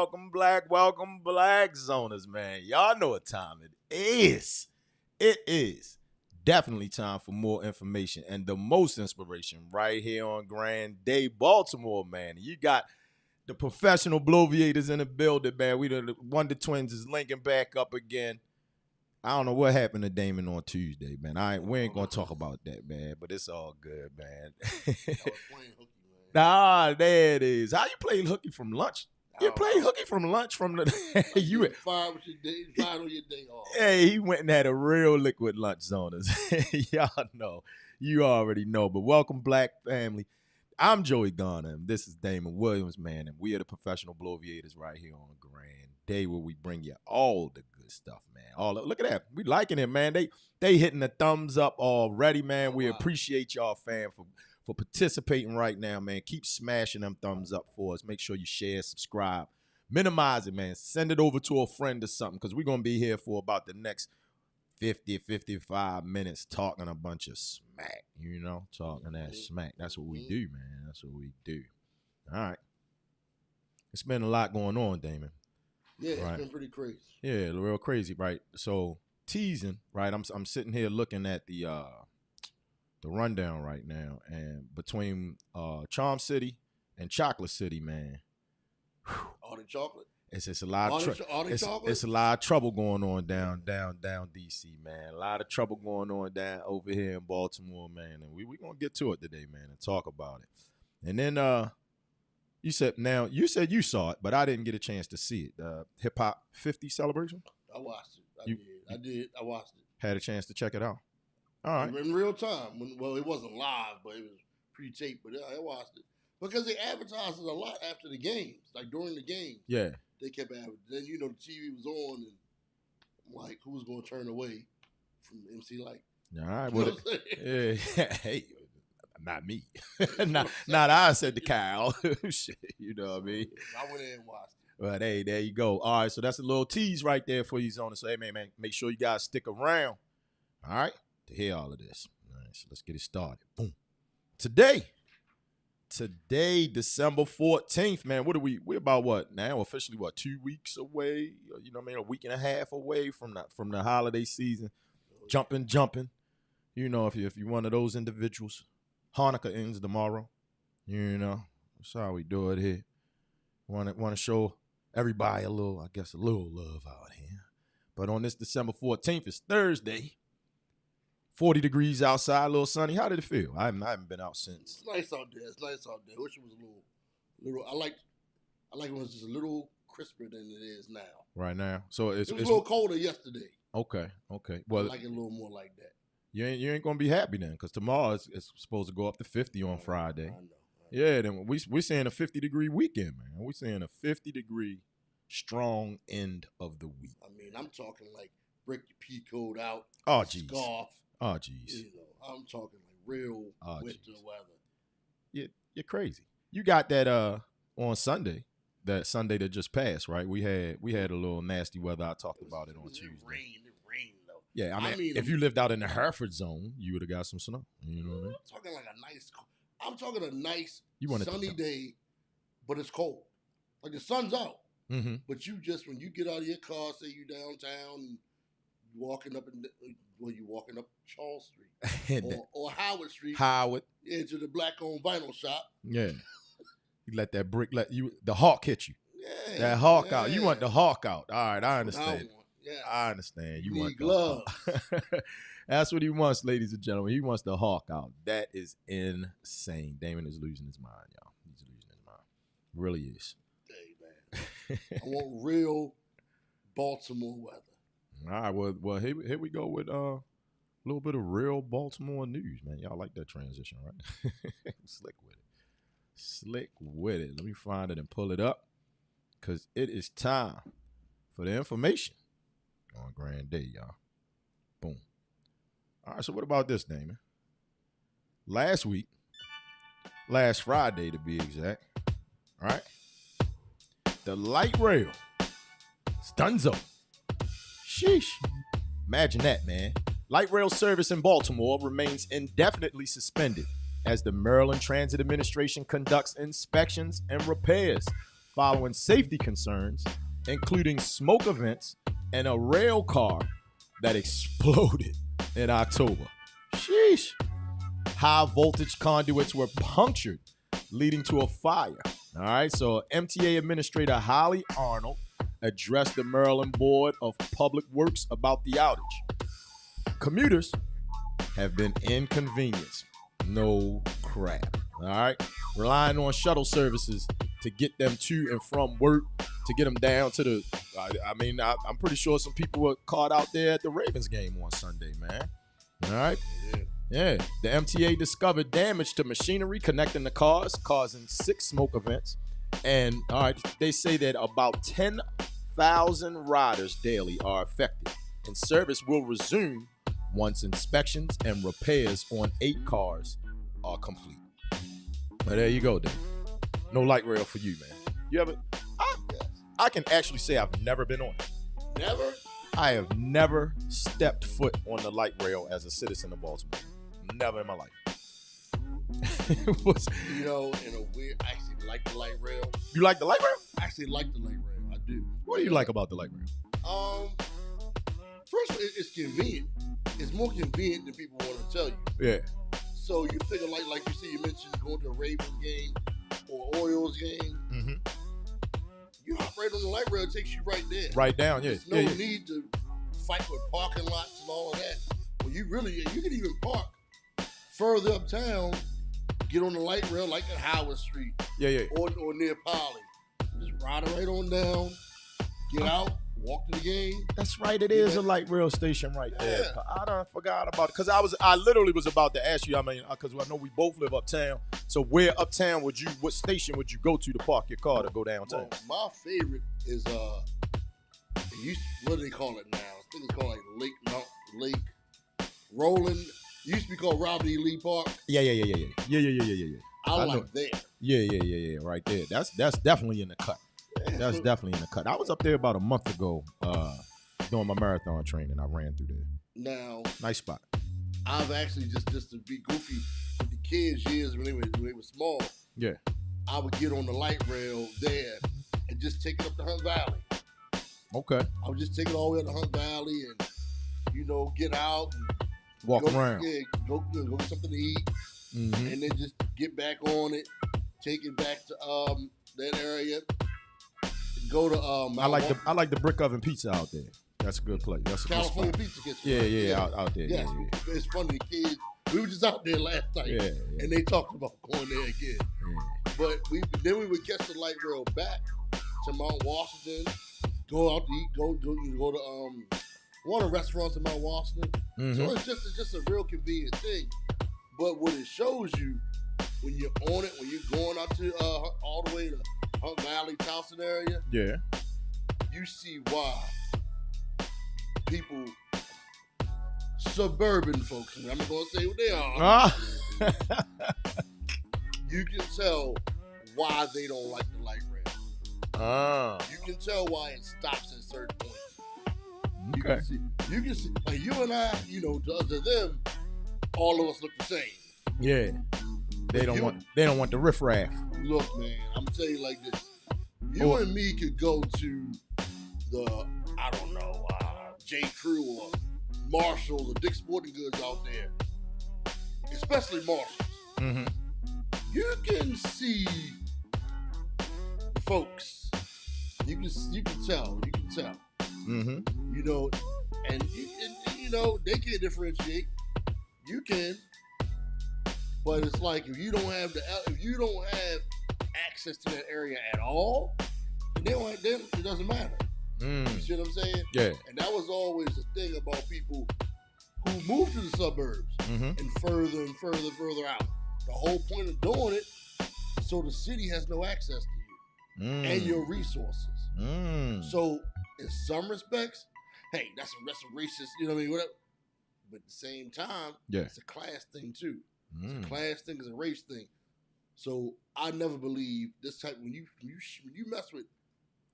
welcome black zoners, man. Y'all know what time it is. It is definitely time for more information and the most inspiration right here on Grand Day Baltimore, man. You got the professional Bloviators in the building, man. We the Wonder Twins is linking back up again. I don't know what happened to Damon on Tuesday, man. We ain't gonna talk about that, man. But it's all good, man. I was playing hooky, man. Nah, there it is. How you playing hooky from lunch? You played hooky from lunch from the you fine with your day, fine on your day off. Hey, he went and had a real liquid lunch on us. Y'all know. You already know. But welcome, black family. I'm Joey Garner, and this is Damon Williams, man, and we are the professional Bloviators right here on Grand Day, where we bring you all the good stuff, man. Look at that. We liking it, man. They hitting the thumbs up already, man. We appreciate y'all, fam, for participating right now, man. Keep smashing them thumbs up for us. Make sure you share, subscribe. Minimize it, man. Send it over to a friend or something, because we're going to be here for about the next 50, 55 minutes talking a bunch of smack, talking that smack. That's what we do, man. That's what we do. All right. It's been a lot going on, Damon. Yeah, it's been pretty crazy. Yeah, real crazy, right? So, teasing, right? I'm sitting here looking at the rundown right now, and between Charm City and Chocolate City, man. All the chocolate? It's just a lot of it's a lot of trouble going on down DC, man. A lot of trouble going on down over here in Baltimore, man. And we gonna get to it today, man, and talk about it. And then you said you saw it, but I didn't get a chance to see it. Hip Hop 50 celebration. I watched it. I watched it. Had a chance to check it out. All right. In real time. Well, it wasn't live, but it was pre-taped. But I watched it because they advertised it a lot after the games, like during the games. Yeah. They kept having. Then the TV was on, and I'm like, who was going to turn away from MC Light? All right, well, hey, not me, not I said the cow. Shit, you know what I mean? I went in and watched it. But hey, there you go. All right, so that's a little tease right there for you, zoners. So hey, man, make sure you guys stick around. All right, to hear all of this. All right, so let's get it started. Boom. Today, December 14th, man, we're about what now? Officially, 2 weeks away? You know what I mean? A week and a half away from the holiday season. Jumping. If you're one of those individuals, Hanukkah ends tomorrow. That's how we do it here. Want to show everybody a little love out here. But on this December 14th, it's Thursday. 40 degrees outside, a little sunny. How did it feel? I haven't been out since. It's nice out there. I wish it was a little. I like when it was just a little crisper than it is now. Right now, so it's a little colder yesterday. Okay. Well, I like it a little more like that. You ain't gonna be happy then, because tomorrow it's supposed to go up to 50 on Friday. I know. Yeah, then we're seeing a 50-degree weekend, man. We're seeing a 50-degree strong end of the week. I mean, I'm talking like break your pea coat out. Oh, geez. Scarf. Oh, geez. I'm talking like real winter weather. You're crazy. You got that on Sunday, that Sunday that just passed, right? We had a little nasty weather. I talked about it on Tuesday. It rained though. Yeah, I mean if you lived out in the Hereford zone, you would have got some snow. You know what I mean? I'm talking a nice sunny day, but it's cold. Like the sun's out. Mm-hmm. But when you get out of your car, say you downtown, and walking up Charles Street or Howard Street. Into the black-owned vinyl shop. Yeah. You let that brick the hawk hit you. Yeah. That hawk out. You want the hawk out. All right, I understand. I understand. You want gloves. That's what he wants, ladies and gentlemen. He wants the hawk out. That is insane. Damon is losing his mind, y'all. He's losing his mind. Really is. Hey, man. I want real Baltimore weather. All right, well, here we go with a little bit of real Baltimore news, man. Y'all like that transition, right? Slick with it. Let me find it and pull it up, because it is time for the information on Grand Day, y'all. Boom. All right, so what about this, Damon? Last Friday to be exact, all right, the light rail, Stunzo. Sheesh. Imagine that, man. Light rail service in Baltimore remains indefinitely suspended as the Maryland Transit Administration conducts inspections and repairs following safety concerns, including smoke events and a rail car that exploded in October. Sheesh. High voltage conduits were punctured, leading to a fire. All right, so MTA Administrator Holly Arnold addressed the Maryland Board of Public Works about the outage. Commuters have been inconvenienced. No crap. All right, relying on shuttle services to get them to and from work, to get them down to the. I'm pretty sure some people were caught out there at the Ravens game on Sunday, man. All right. Yeah. The MTA discovered damage to machinery connecting the cars, causing 6 smoke events. And all right, they say that about 10,000 riders daily are affected, and service will resume once inspections and repairs on 8 cars are complete. But there you go, Dave. No light rail for you, man. You ever? I can actually say I've never been on it. Never? I have never stepped foot on the light rail as a citizen of Baltimore. Never in my life. You know, in a weird, I actually like the light rail. You like the light rail? I actually like the light rail. I do. What do you like about the light rail? First, it's convenient. It's more convenient than people want to tell you. Yeah. So you figure, like you see, you mentioned going to a Ravens game or Orioles game. Mm-hmm. You hop right on the light rail, it takes you right there. Right down, yeah. There's no need to fight with parking lots and all of that. Well, you can even park further uptown, get on the light rail like at Howard Street. Yeah. Or near Poly. Just ride it right on down, get out, walk to the game. That's right, it is a light rail station right there. I done forgot about it. Because I literally was about to ask you, because I know we both live uptown. So where uptown what station would you go to park your car to go downtown? Well, my favorite is, what do they call it now? I think it's called like Lake Roland. It used to be called Robert E. Lee Park. Yeah. I like that. Yeah, right there. That's definitely in the cut. That's definitely in the cut. I was up there about a month ago doing my marathon training. I ran through there. Now, nice spot. I've actually just to be goofy with the kids years when they were small. Yeah. I would get on the light rail there and just take it up to Hunt Valley. Okay. I would just take it all the way up to Hunt Valley and get out and walk around. Yeah, go get something to eat, and then just get back on it, take it back to that area. Go to I like the brick oven pizza out there. That's a good place. That's a California good Pizza Kitchen. Yeah, out there. Yeah. It's funny, the kids. We were just out there last night, and they talked about going there again. Yeah. But then we would catch the light rail back to Mount Washington, go out to eat, go to one of the restaurants in Mount Washington. Mm-hmm. So it's just a real convenient thing. But what it shows you when you're on it, when you're going out to all the way to Hunt Valley, Towson area, you see why people, suburban folks, and I'm not going to say what they are, you can tell why they don't like the light rail. You can tell why it stops at certain points. Okay. You can see, like you and I, to them, all of us look the same. Yeah. They don't want the riffraff. Look, man, I'm gonna tell you like this. You and me could go to the, J. Crew or Marshalls or Dick's Sporting Goods out there, especially Marshalls. Mm-hmm. You can see folks. You can tell. Mm-hmm. And they can't differentiate. You can, but it's like if you don't have access to that area at all, then it doesn't matter. You see what I'm saying? Yeah. And that was always the thing about people who moved to the suburbs and further out. The whole point of doing it, so the city has no access to you and your resources. So in some respects, hey, that's a racist, whatever. But at the same time, it's a class thing too. It's a class thing, it's a race thing. So I never believe this type when you mess with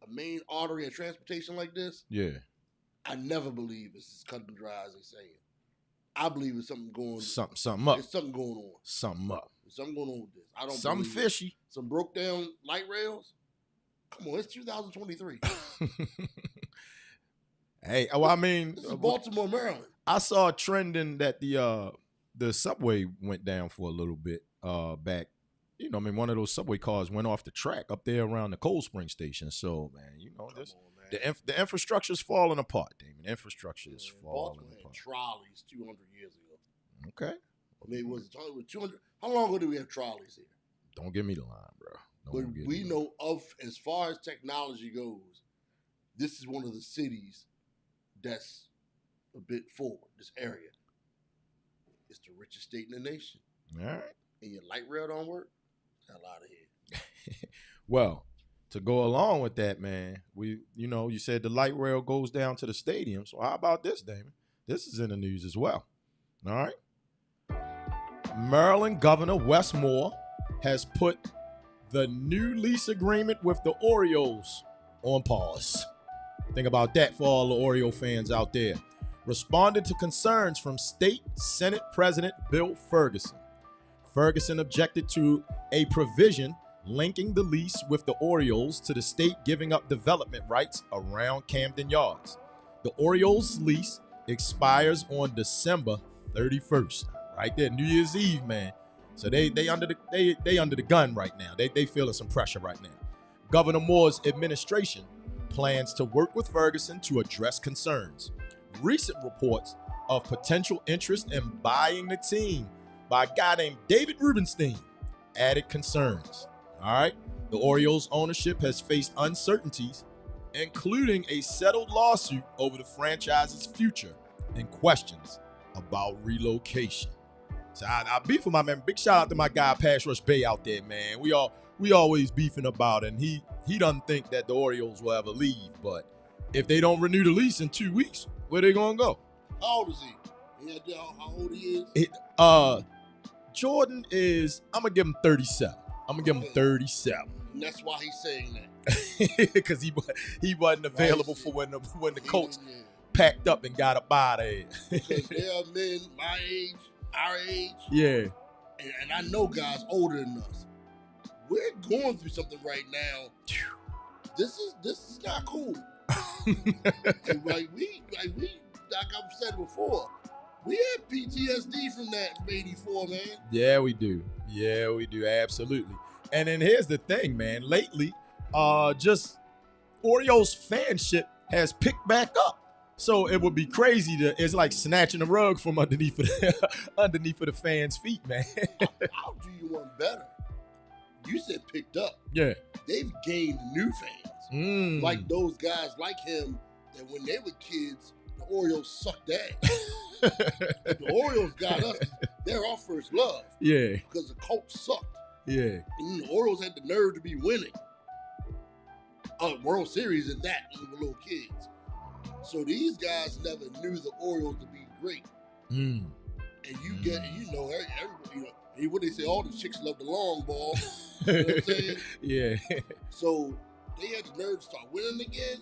a main artery of transportation like this. Yeah, I never believe it's as cut and dry as they say it. I believe it's something going something up. There's something going on. Something up. There's something going on with this. I don't. Something fishy. Some broke down light rails. Come on, it's 2023. Hey, well, I mean, this is Baltimore, Maryland. I saw a trending that the subway went down for a little bit back. You know, I mean, one of those subway cars went off the track up there around the Cold Spring station. So, man, you know, the infrastructure is falling apart, Damon. Infrastructure is falling Baltimore apart. Had trolleys 200 years ago. Okay. Maybe it was 200. How long ago did we have trolleys here? Don't give me the line, bro. But we know as far as technology goes, this is one of the cities that's a bit forward, this area. It's the richest state in the nation. All right. And your light rail don't work, hell out of here. Well, to go along with that, man, you said the light rail goes down to the stadium. So how about this, Damon? This is in the news as well. All right. Maryland Governor Wes Moore has put the new lease agreement with the Orioles on pause. Think about that for all the Oriole fans out there. Responded to concerns from State Senate President Bill Ferguson. Ferguson objected to a provision linking the lease with the Orioles to the state giving up development rights around Camden Yards. The Orioles lease expires on December 31st. Right there, New Year's Eve, man. So they under the gun right now. They feeling some pressure right now. Governor Moore's administration plans to work with Ferguson to address concerns. Recent reports of potential interest in buying the team by a guy named David Rubenstein added concerns. All right. The Orioles ownership has faced uncertainties, including a settled lawsuit over the franchise's future and questions about relocation. So I beef with my man. Big shout out to my guy Pass Rush Bay out there, man. We always beefing about it. And he doesn't think that the Orioles will ever leave. But if they don't renew the lease in 2 weeks, where they gonna go? How old is he? Any idea how old he is? Jordan is. I'm gonna give him 37. I'm gonna give him 37. And that's why he's saying that. Because he wasn't available for when the Colts packed up and got up out of here. Because there are men my age. Our age, yeah, and I know guys older than us. We're going through something right now. This is not cool. And like I've said before, we had PTSD from 84, man. Yeah, we do. Absolutely. And then here's the thing, man. Lately, just Orioles fanship has picked back up. So it would be crazy it's like snatching the rug from underneath of the fans' feet, man. I'll do you one better. You said picked up. Yeah. They've gained new fans. Like those guys like him that when they were kids, the Orioles sucked ass. The Orioles got us. They're our first love. Yeah. Because the Colts sucked. Yeah. And the Orioles had the nerve to be winning World Series at that when we were little kids. So these guys never knew the Orioles to be great. And everybody, what they say, all the chicks love the long ball. You know what I'm saying? Yeah. So they had the nerve to start winning again,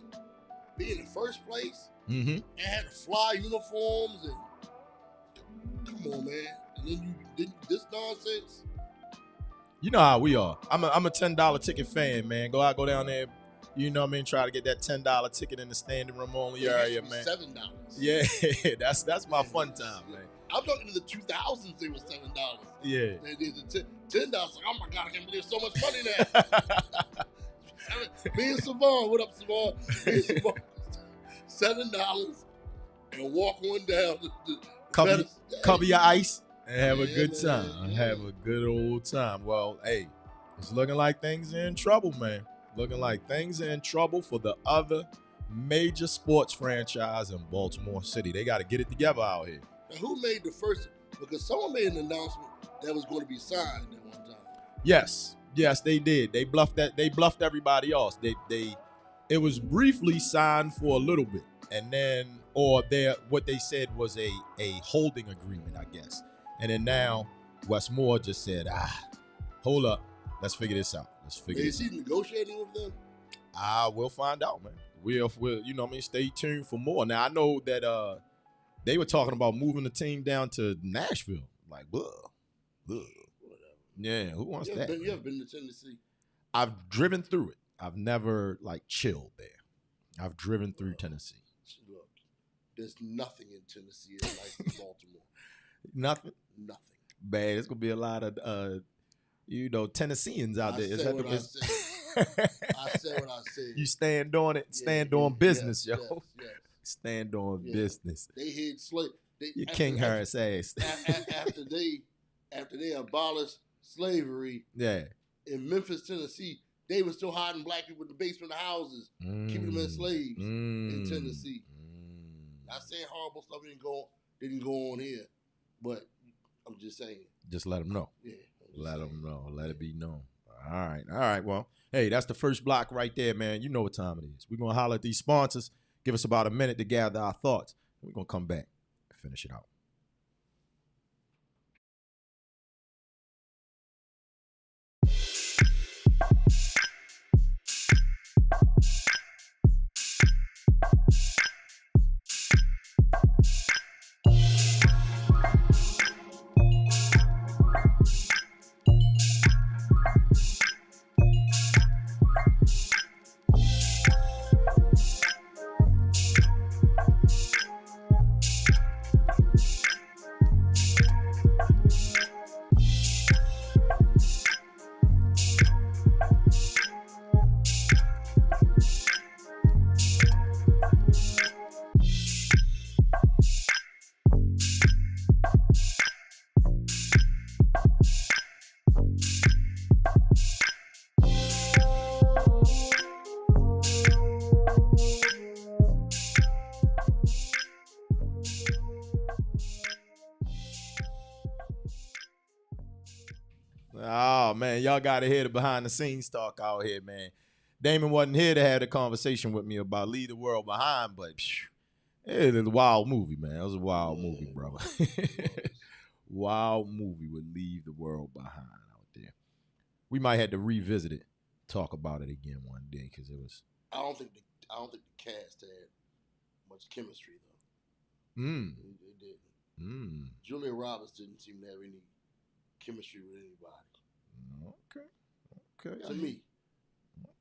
be in the first place, and had to fly uniforms and come on, man. And then you did this nonsense. You know how we are. I'm a $10 ticket fan, man. Go down there. You know what I mean? Try to get that $10 ticket in the standing room only area, man. $7. Yeah, that's my fun time, man. I'm talking to the 2000s. They were $7. Yeah. They did the $10. Like, oh my God, I can't believe so much money now. Me and Savon, what up, Savon? Me and Savon, $7 and walk on down. Cover your ice and have a good time. Have a good old time. Well, hey, it's looking like things are in trouble, man. Looking like things are in trouble for the other major sports franchise in Baltimore City. They got to get it together out here. Now, who made the first? Because someone made an announcement that was going to be signed at one time. Yes, they did. They bluffed that. They bluffed everybody else. It was briefly signed for a little bit, and then what they said was a holding agreement, I guess. And then now Wes Moore just said, hold up, let's figure this out. Is he negotiating with them? We'll find out, man. We'll stay tuned for more. Now I know that they were talking about moving the team down to Nashville. Like, whatever. Yeah, who wants that? You ever been to Tennessee? I've driven through it. I've never like chilled there. I've driven through Tennessee. Look, there's nothing in Tennessee like Baltimore. Nothing? Nothing. Bad. It's gonna be a lot of Tennesseans out there. I said what I said. You stand on it. Stand on business, yes, yo. Yes. Stand on business. They hid slave. You King Harris ass. After they abolished slavery, in Memphis, Tennessee, they were still hiding black people in the basement of houses, keeping them as slaves in Tennessee. Not saying horrible stuff didn't go on here, but I'm just saying. Just let them know. Yeah. Let them know. Let it be known. All right. Well, hey, that's the first block right there, man. You know what time it is. We're going to holler at these sponsors. Give us about a minute to gather our thoughts. We're going to come back and finish it out. Oh, man, y'all got to hear the behind-the-scenes talk out here, man. Damon wasn't here to have a conversation with me about Leave the World Behind, but it was a wild movie, man. It was a wild movie, bro. Wild movie would Leave the World Behind out there. We might have to revisit it, talk about it again one day, because it was... I don't think the cast had much chemistry, though. They didn't. Julia Roberts didn't seem to have any chemistry with anybody. Okay. To me.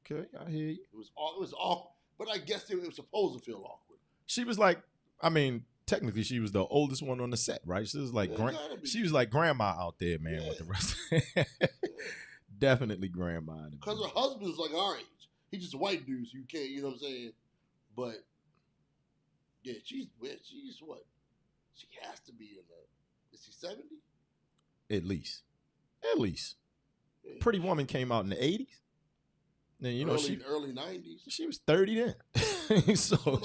Okay, I hear you. It was awkward, but I guess it was supposed to feel awkward. She was like, I mean, technically she was the oldest one on the set, right? She was like, she was like grandma out there, man, with the rest. Definitely grandma. Because her husband's like our age. He's just a white dude, so you can't, you know what I'm saying? But yeah, she's what? She has to be in the. Is she 70? At least. Yeah. Pretty Woman came out in the 80s. And you know, early 90s. She was 30 then. So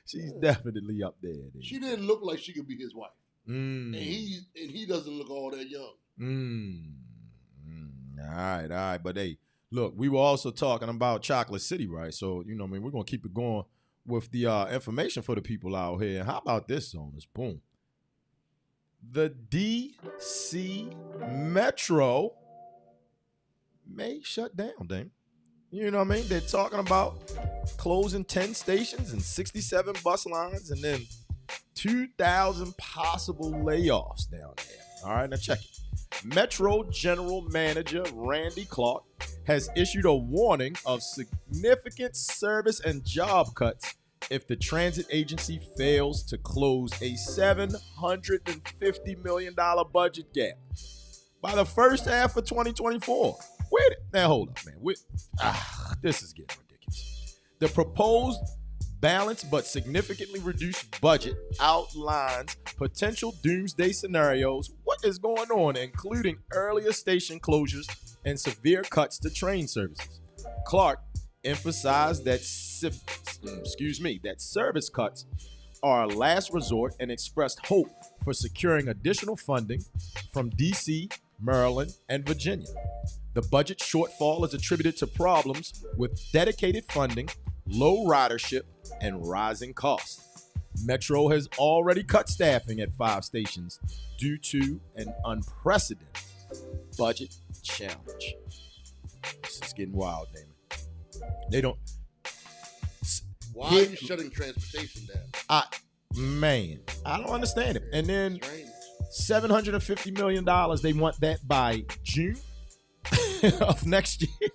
she's definitely up there. Then. She didn't look like she could be his wife. And he doesn't look all that young. All right. But hey, look, we were also talking about Chocolate City, right? So, you know, we're going to keep it going with the information for the people out here. How about this, Zoners? Boom. The D.C. Metro may shut down, Dame. You know what I mean? They're talking about closing 10 stations and 67 bus lines and then 2,000 possible layoffs down there. All right, now check it. Metro General Manager Randy Clark has issued a warning of significant service and job cuts if the transit agency fails to close a $750 million budget gap by the first half of 2024. Now, hold up, man. This is getting ridiculous. The proposed balanced but significantly reduced budget outlines potential doomsday scenarios. What is going on, including earlier station closures and severe cuts to train services. Clark emphasized that service cuts are a last resort and expressed hope for securing additional funding from D.C., Maryland, and Virginia. The budget shortfall is attributed to problems with dedicated funding, low ridership, and rising costs. Metro has already cut staffing at 5 stations due to an unprecedented budget challenge. This is getting wild, Damon. They don't. Why are you shutting transportation down? I don't understand it. And then $750 million, they want that by June. of next year.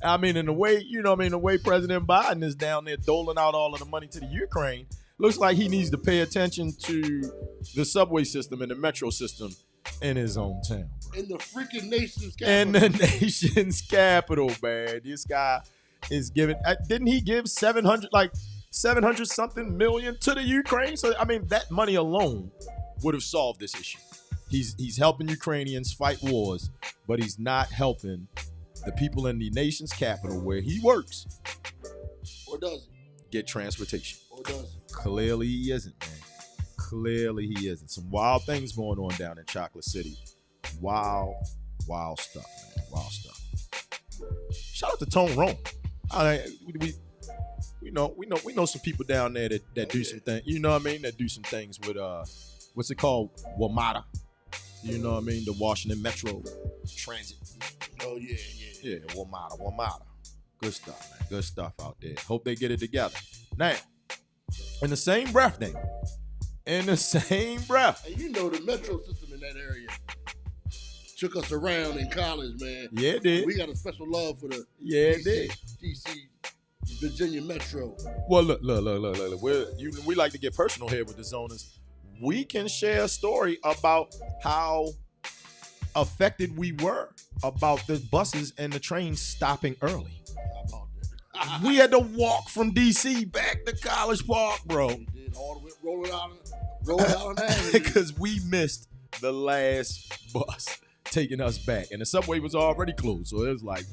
I mean, in the way, the way President Biden is down there doling out all of the money to the Ukraine, looks like he needs to pay attention to the subway system and the metro system in his own town. Bro. In the freaking nation's capital. In the nation's capital, man. This guy is giving, didn't he give 700 something million to the Ukraine? So, I mean, that money alone would have solved this issue. He's helping Ukrainians fight wars, but he's not helping the people in the nation's capital where he works. Or does he? Get transportation. Or does he? Clearly he isn't, man. Clearly he isn't. Some wild things going on down in Chocolate City. Wild stuff, man. Wild stuff. Shout out to Tone Rome. We know some people down there that do some things. You know what I mean? That do some things with what's it called? WMATA. You know what I mean? The Washington Metro Transit. Oh yeah. Yeah, WMATA. Good stuff, man. Good stuff out there. Hope they get it together. Now, in the same breath, Damon. In the same breath. And you know the metro system in that area took us around in college, man. Yeah, it did. We got a special love for the DC, Virginia Metro. Well, look. We like to get personal here with the zoners. We can share a story about how affected we were about the buses and the trains stopping early. We had to walk from DC back to College Park, bro. We did all the way rolling out because we missed the last bus taking us back, and the subway was already closed. So it was like,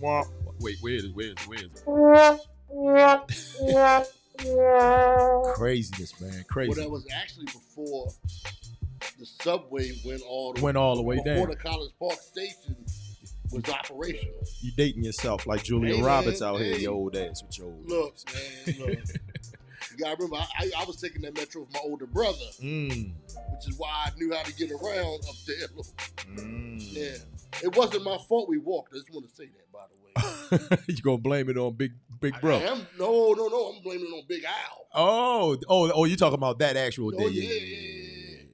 wait, where is it? Craziness, man. Crazy. Well, that was actually before the subway went all the way down. Before the College Park station was operational. You dating yourself like Julia Roberts out here, your old ass with your old Look, man. You gotta remember, I was taking that metro with my older brother, which is why I knew how to get around up there. Yeah, it wasn't my fault we walked. I just want to say that, by the way. You gonna blame it on Big Bro? No. I'm blaming it on Big Al. Oh! You talking about that actual day?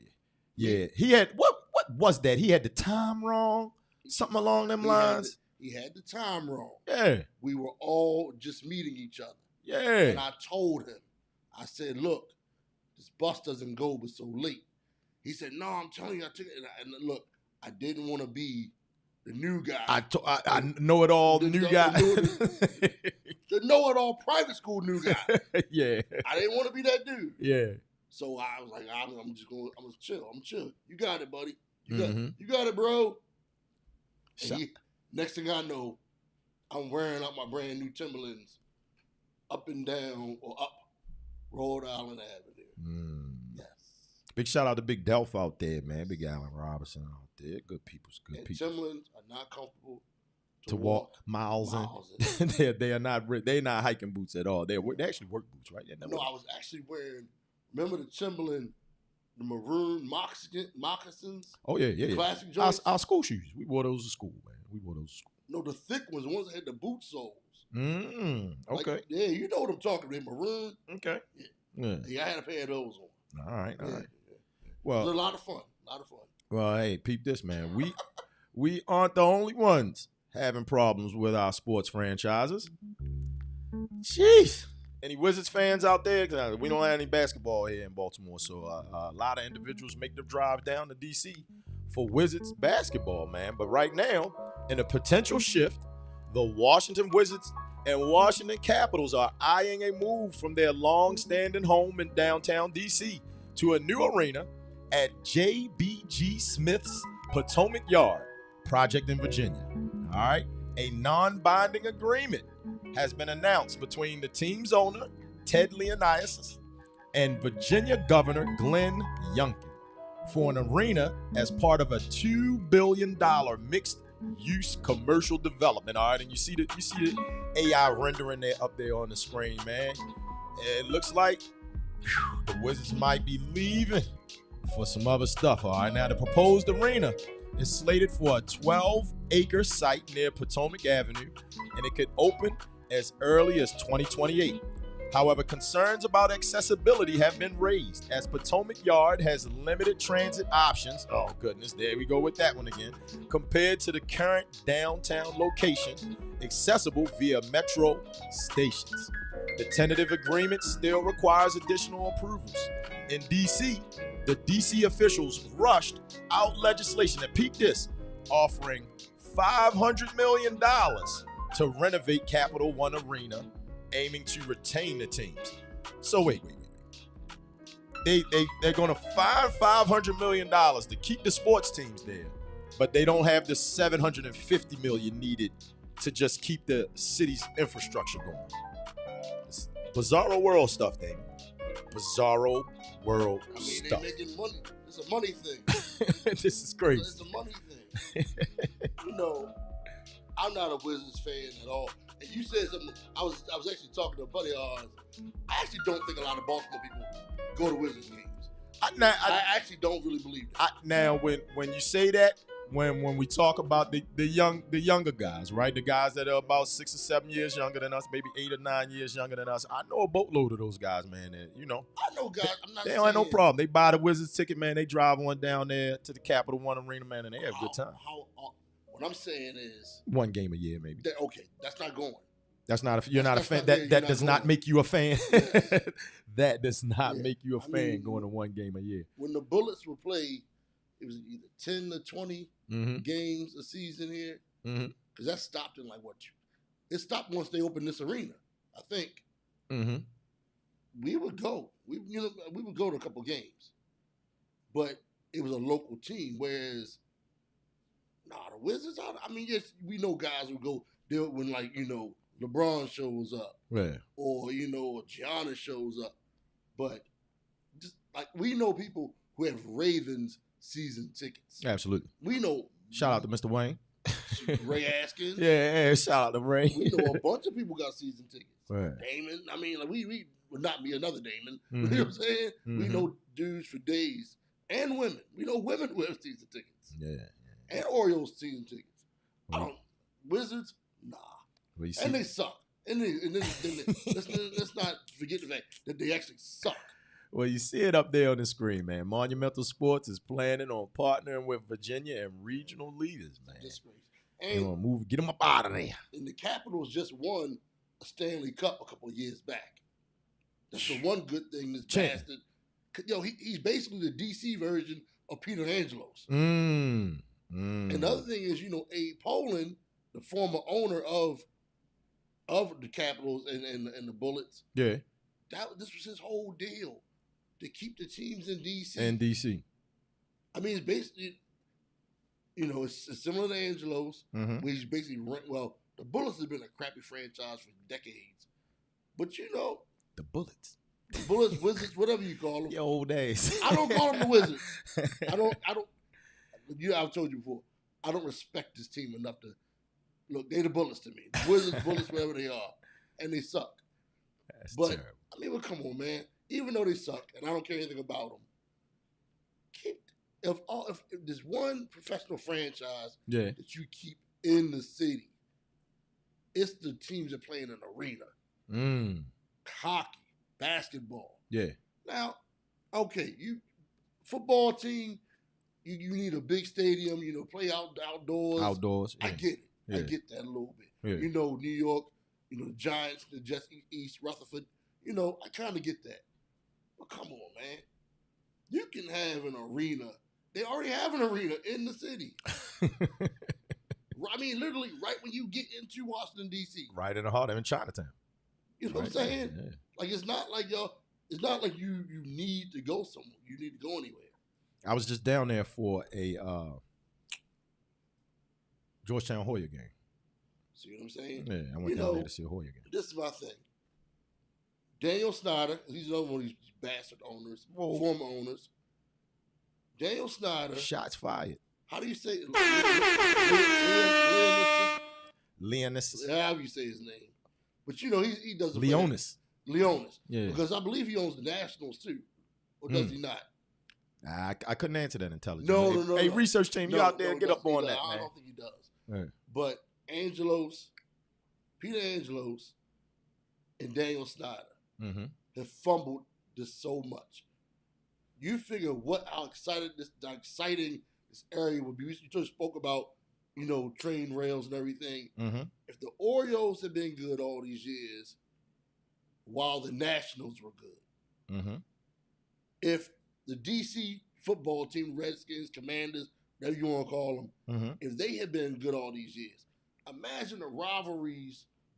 Yeah. He had what was that? He had the time wrong. Something along them lines. He had the time wrong. Yeah. We were all just meeting each other. Yeah. And I told him, I said, look, this bus doesn't go but so late. He said, no, I'm telling you, I took it. And look, I didn't want to be the new guy. I know it all, the new guy. The know-it-all private school new guy. Yeah. I didn't want to be that dude. Yeah. So I was like, I'm gonna chill. I'm chill. You got it, buddy. You got it, bro. Next thing I know, I'm wearing up my brand new Timberlands up and down or up Rhode Island Avenue. Yes. Big shout out to Big Delph out there, man. Big Allen Robinson out there. Good people's good and people. Timberlands are not comfortable to walk miles in. They're not hiking boots at all. They actually work boots, right? No, I was actually wearing. Remember the Timberland, the maroon moccasins? Oh yeah. Classic joints. Our school shoes. We wore those to school, man. No, the thick ones, the ones that had the boot soles. Okay. Like, yeah, you know what I'm talking about. Maroon. Okay. Yeah, I had a pair of those on. All right. Yeah. Well, it was a lot of fun. Well, hey, peep this, man. We aren't the only ones having problems with our sports franchises. Jeez. Any Wizards fans out there? Cause we don't have any basketball here in Baltimore, so a lot of individuals make the drive down to D.C. for Wizards basketball, man. But right now, in a potential shift, the Washington Wizards and Washington Capitals are eyeing a move from their long-standing home in downtown D.C. to a new arena at J.B.G. Smith's Potomac Yard project in Virginia. All right? A non-binding agreement has been announced between the team's owner, Ted Leonidas, and Virginia Governor Glenn Youngkin for an arena as part of a $2 billion mixed-use commercial development. All right, and you see the AI rendering there up there on the screen, man. It looks like the Wizards might be leaving for some other stuff. All right, now the proposed arena is slated for a 12-acre site near Potomac Avenue, and it could open as early as 2028. However, concerns about accessibility have been raised as Potomac Yard has limited transit options. Oh, goodness, there we go with that one again. Compared to the current downtown location, accessible via metro stations. The tentative agreement still requires additional approvals. In D.C., the D.C. officials rushed out legislation, and peep this, offering $500 million to renovate Capital One Arena, aiming to retain the teams. So wait. They're going to find $500 million to keep the sports teams there, but they don't have the $750 million needed to just keep the city's infrastructure going. It's bizarro world stuff, Damon. Bizarro world stuff. They're making money. It's a money thing. This is crazy. It's a money thing. I'm not a Wizards fan at all. And you said something. I was actually talking to a buddy of ours. I actually don't think a lot of Baltimore people go to Wizards games. I actually don't really believe that. Now, when you say that, when we talk about the younger guys, right? The guys that are about 6 or 7 years younger than us, maybe 8 or 9 years younger than us. I know a boatload of those guys, man. And, I know guys. I'm not they don't have no problem. They buy the Wizards ticket, man. They drive on down there to the Capital One Arena, man, and they have a good time. What I'm saying is 1 game a year, maybe. Okay, that's not going. That's not. You're not a fan. That does not make you a fan. Yes. That does not make you a fan going to 1 game a year. When the Bullets were played, it was either 10 to 20 games a season here. Because that stopped in it stopped once they opened this arena, I think. We would go. We would go to a couple games, but it was a local team. Whereas, the Wizards. Yes, we know guys who go there when LeBron shows up, right? Or Giannis shows up, but just we know people who have Ravens season tickets. Absolutely, we know. Shout out to Mr. Wayne, Ray Askins. Yeah, shout out to Ray. We know a bunch of people got season tickets. Right. Damon. We would not be another Damon. You know what I'm saying? We know dudes for days and women. We know women who have season tickets. Yeah. And Orioles season tickets. Wizards, nah. And they suck. And then let's not forget the fact that they actually suck. Well, you see it up there on the screen, man. Monumental Sports is planning on partnering with Virginia and regional leaders, man. Disgrace. And get them up out of there. And the Capitals just won a Stanley Cup a couple of years back. That's the one good thing this bastard. He's basically the DC version of Peter Angelos. Another thing is, Abe Poland, the former owner of the Capitals and the Bullets. Yeah. This was his whole deal, to keep the teams in DC. It's basically, it's similar to Angelos, where he's basically the Bullets have been a crappy franchise for decades, but the Bullets, Wizards, whatever you call them, your old days. I don't call them the Wizards. I don't. I've told you before. I don't respect this team enough to look. They're the Bullets to me. The Wizards, Bullets, wherever they are, and they suck. That's but terrible. Come on, man. Even though they suck, and I don't care anything about them, if there's one professional franchise that you keep in the city, it's the teams that play in an arena. Hockey, basketball. Yeah. Now, okay, football team, you need a big stadium, play outdoors. Outdoors. Yeah. I get it. Yeah. I get that a little bit. Yeah. New York, the Giants, the Jets, East, Rutherford, I kind of get that. But come on, man. You can have an arena. They already have an arena in the city. Literally right when you get into Washington, D.C. Right in the heart of Chinatown. You know what I'm saying? Yeah. It's not like you need to go somewhere. You need to go anywhere. I was just down there for a Georgetown Hoya game. See what I'm saying? Yeah, I went down there to see a Hoya game. This is my thing. Daniel Snyder, he's another one of these bastard owners, former owners. Daniel Snyder. Shots fired. How do you say it? Leonis. However you say his name. But he does Leonis. Yeah. Because I believe he owns the Nationals too. Or does he not? I couldn't answer that intelligently. No. Hey, research team, you out there, get up on that, I man. don't think he does. Right. But Peter Angelos, and Daniel Snyder, have fumbled this so much. You figure how exciting this area would be. You just spoke about, train rails and everything. If the Orioles have been good all these years, while the Nationals were good, if the DC football team, Redskins, Commanders, whatever you want to call them, if they had been good all these years, imagine the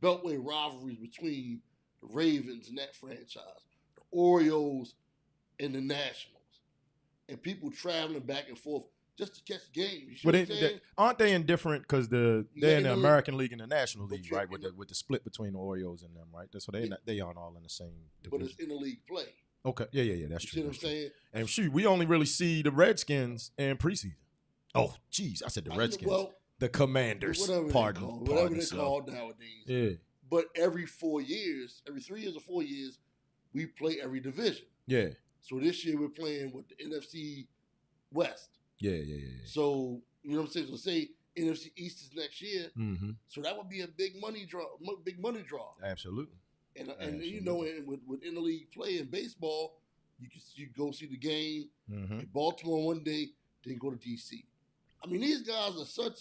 Beltway rivalries between the Ravens and that franchise, the Orioles and the Nationals, and people traveling back and forth just to catch games. Aren't they indifferent because they're in the American League and the National League, right? With the split between the Orioles and them, right? So they aren't all in the same division. But it's interleague play. Okay, yeah, that's true. See what I'm saying? And shoot, we only really see the Redskins in preseason. Oh, geez, I said the Redskins. The Commanders. Whatever they're called nowadays. Yeah. But every 3 years or 4 years, we play every division. Yeah. So this year we're playing with the NFC West. Yeah. So, you know what I'm saying? So say NFC East is next year. So that would be a big money draw. Absolutely. And with interleague play in baseball, you go see the game in Baltimore one day, then go to DC. I mean, these guys are such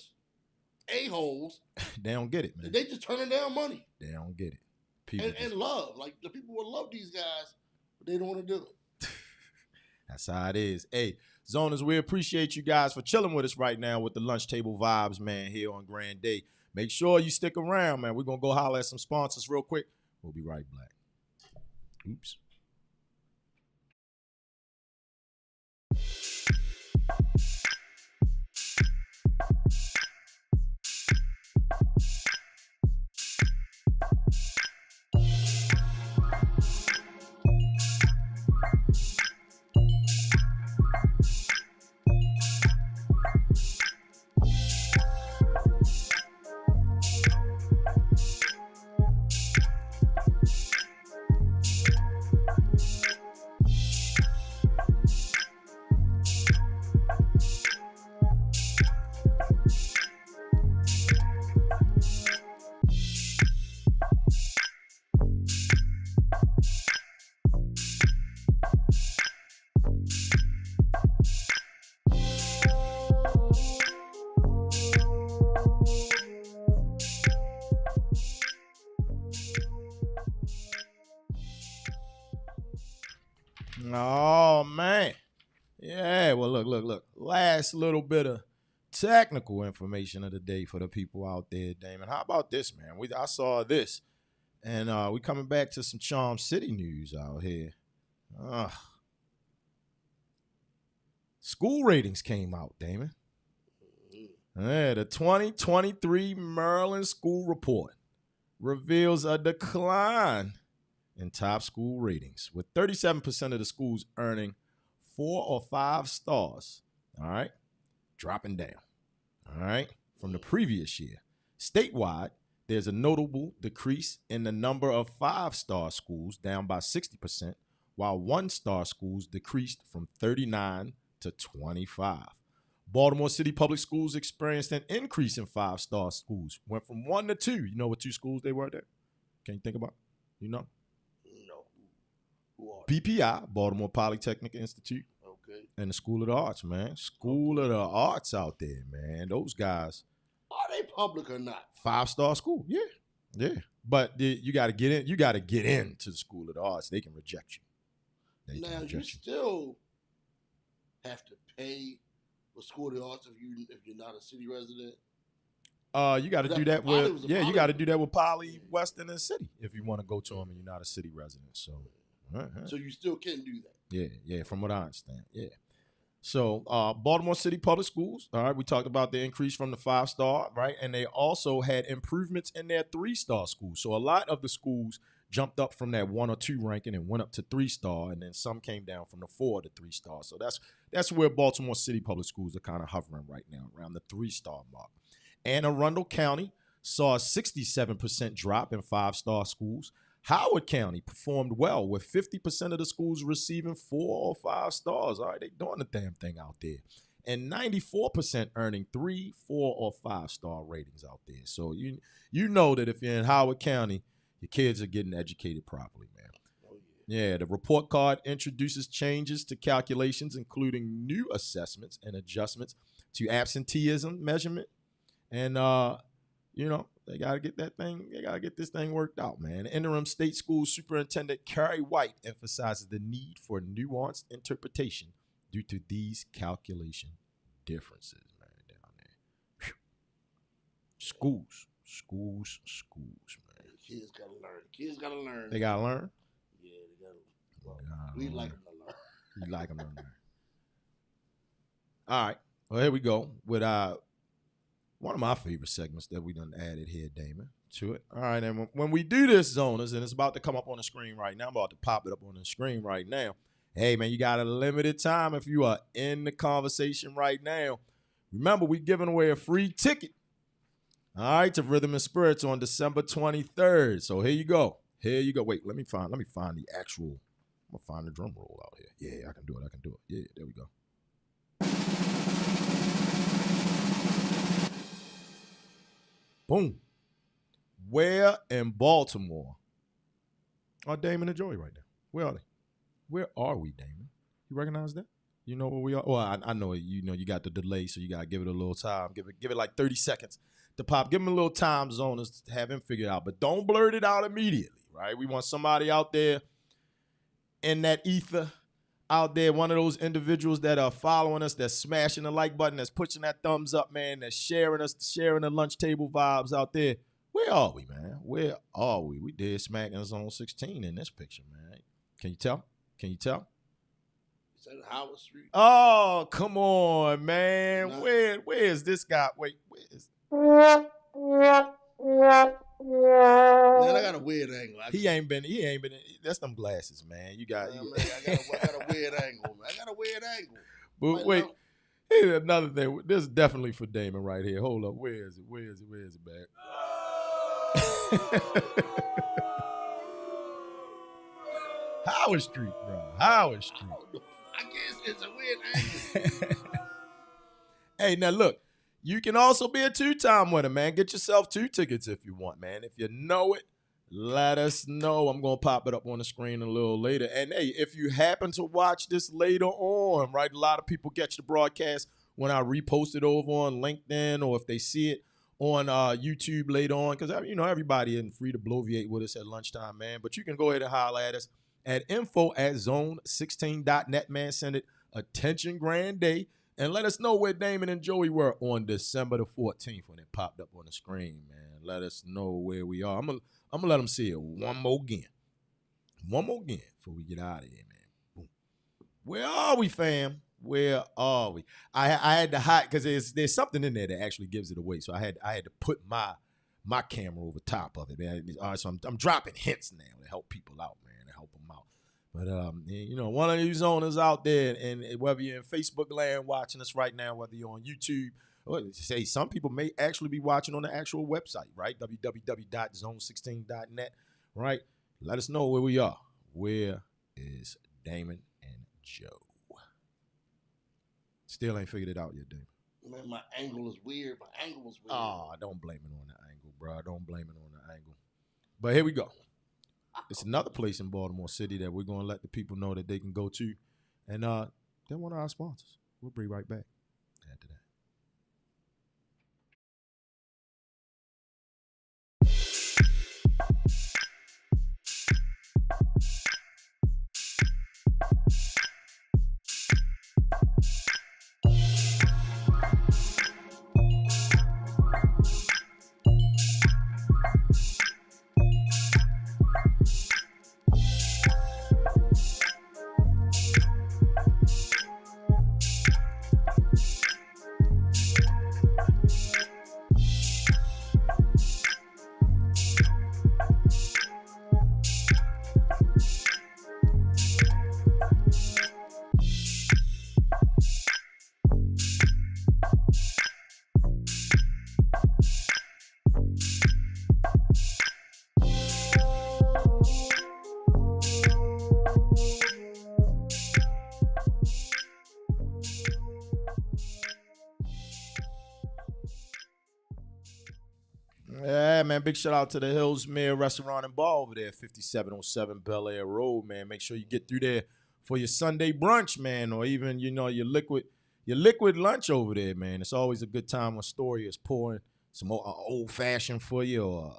a-holes. They don't get it, man. They just turning down money. They don't get it. And love. Like, the people will love these guys, but they don't want to do it. That's how it is. Hey, Zoners, we appreciate you guys for chilling with us right now with the Lunch Table Vibes, man, here on Grand Day. Make sure you stick around, man. We're going to go holler at some sponsors real quick. We'll be right back. Oops. Oh, man. Yeah, well, look. Last little bit of technical information of the day for the people out there, Damon. How about this, man? I saw this, and we coming back to some Charm City news out here. School ratings came out, Damon. Yeah, the 2023 Maryland School Report reveals a decline in top school ratings, with 37% of the schools earning 4 or 5 stars, all right, dropping down, all right, from the previous year. Statewide, there's a notable decrease in the number of 5-star schools, down by 60%, while 1-star schools decreased from 39 to 25. Baltimore City Public Schools experienced an increase in 5-star schools, went from 1 to 2. You know what 2 schools they were there? Can you think about it? You know? BPI, Baltimore Polytechnic Institute, okay, and the School of the Arts, man. School of the Arts out there, man. Those guys. Are they public or not? 5-star school, yeah. But you got to get in. You got to get into the School of the Arts. They can reject you. You still have to pay for School of the Arts if you're not a city resident. You got to do that with you got to do that with Poly, Western, and City if you want to go to them and you're not a city resident. So. So you still can do that. Yeah, from what I understand. Yeah. So Baltimore City Public Schools, all right, we talked about the increase from the 5-star, right? And they also had improvements in their 3-star schools. So a lot of the schools jumped up from that 1 or 2 ranking and went up to 3-star, and then some came down from the 4 to 3-star. So that's where Baltimore City Public Schools are kind of hovering right now, around the 3-star mark. Anne Arundel County saw a 67% drop in 5-star schools. Howard County performed well with 50% of the schools receiving 4 or 5 stars. All right, they doing the damn thing out there. And 94% earning 3, 4, or 5-star ratings out there. So you know that if you're in Howard County, your kids are getting educated properly, man. Oh, Yeah, the report card introduces changes to calculations, including new assessments and adjustments to absenteeism measurement. And, they got to get this thing worked out, man. Interim state school superintendent Carrie White emphasizes the need for nuanced interpretation due to these calculation differences, man, down there. Whew. Schools, man. Kids got to learn. They got to learn? Yeah, they got to. Well, we like them to learn. You like them to learn. All right. Well, here we go with one of my favorite segments that we done added here, Damon, to it. All right, and when we do this, zoners, and it's about to come up on the screen right now, I'm about to pop it up on the screen right now. Hey, man, you got a limited time if you are in the conversation right now. Remember, we're giving away a free ticket, all right, to Rhythm and Spirits on December 23rd. So here you go. Wait, let me find the actual. I'm going to find the drum roll out here. Yeah, I can do it. Yeah, there we go. Boom. Where in Baltimore are Damon and Joey right now? Where are they? Where are we, Damon? You recognize that? You know where we are? Well, I know you got the delay, so you got to give it a little time. Give it like 30 seconds to pop. Give him a little time zone to have him figured out. But don't blurt it out immediately, right? We want somebody out there in that ether, out there, one of those individuals that are following us, that's smashing the like button, that's pushing that thumbs up, man, that's sharing the lunch table vibes out there. Where are we, man? Where are we? We did smack in Zone 16 in this picture, man. Can you tell? Is that Howard Street? Oh, come on, man. No. Where is this guy? Wait, where is Man, I got a weird angle. He ain't been. That's them glasses, man. You got. Man, I got a weird angle, man. But wait, here's another thing. This is definitely for Damon right here. Hold up. Where is it back? Howard Street, bro. Howard Street. I guess it's a weird angle. Hey, now look. You can also be a two-time winner, man. Get yourself 2 tickets if you want, man. If you know it, let us know. I'm going to pop it up on the screen a little later. And, hey, if you happen to watch this later on, right, a lot of people catch the broadcast when I repost it over on LinkedIn, or if they see it on YouTube later on, because, everybody isn't free to bloviate with us at lunchtime, man. But you can go ahead and holler at us at info@zone16.net, man. Send it attention Grand Day. And let us know where Damon and Joey were on December the 14th when it popped up on the screen, man. Let us know where we are. I'm gonna let them see it one more again before we get out of here, man. Boom. Where are we, fam? Where are we? I had to hide because there's something in there that actually gives it away. So I had to put my camera over top of it, man. All right, so I'm dropping hints now to help people out, man, to help them out. But, one of you zoners out there, and whether you're in Facebook land watching us right now, whether you're on YouTube, or say some people may actually be watching on the actual website, right? www.zone16.net, right? Let us know where we are. Where is Damon and Joe? Still ain't figured it out yet, Damon. Man, my angle is weird. Oh, don't blame it on the angle, bro. Don't blame it on the angle. But here we go. It's another place in Baltimore City that we're going to let the people know that they can go to. And they're one of our sponsors. We'll be right back after that. Yeah, man. Big shout out to the Hillsmere Restaurant and Bar over there, 5707 Bel Air Road, man. Make sure you get through there for your Sunday brunch, man, or even, you know, your liquid lunch over there, man. It's always a good time when Story is pouring some old fashioned for you, or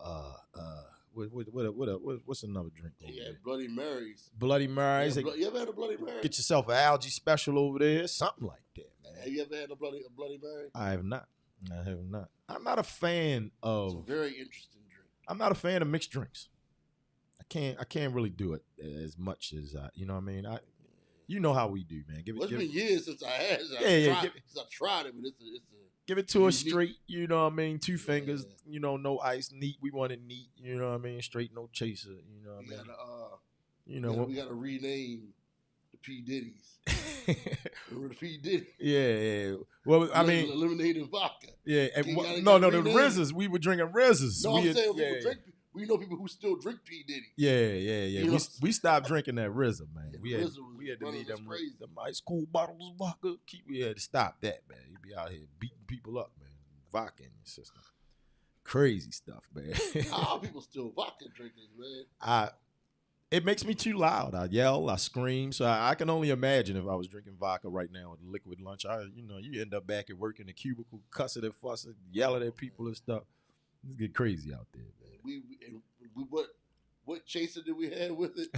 what's another drink over there? Bloody Marys. Bloody Marys. Yeah, you ever had a Bloody Mary? Get yourself an algae special over there, something like that, man. Have you ever had a Bloody Mary? I have not. I'm not a fan of. It's a very interesting drink. I'm not a fan of mixed drinks. I can't really do it as much as you know what I mean. You know how we do, man. It's been years since I had it. I tried it, but it's a give it to us straight. You know what I mean. Two fingers. You know, no ice. Neat. We want it neat. You know what I mean. Straight, no chaser. You know what I mean. We gotta rename the P Diddy's. Remember the P Diddy? Yeah. Well, I mean, lemonade and vodka. Yeah. No, the Rizzers. We were drinking Rizzers. No, I'm saying we know people who still drink P Diddy. Yeah. We stopped drinking that Rizzer, man. We had to leave them ice cold bottles of vodka. We had to stop that, man. You be out here beating people up, man. Vodka in your system. Crazy stuff, man. How are people still vodka drinkers, man? It makes me too loud. I yell, I scream. So I can only imagine if I was drinking vodka right now with liquid lunch. You end up back at work in the cubicle, cussing and fussing, yelling at people and stuff. It's get crazy out there, man. What chaser did we have with it?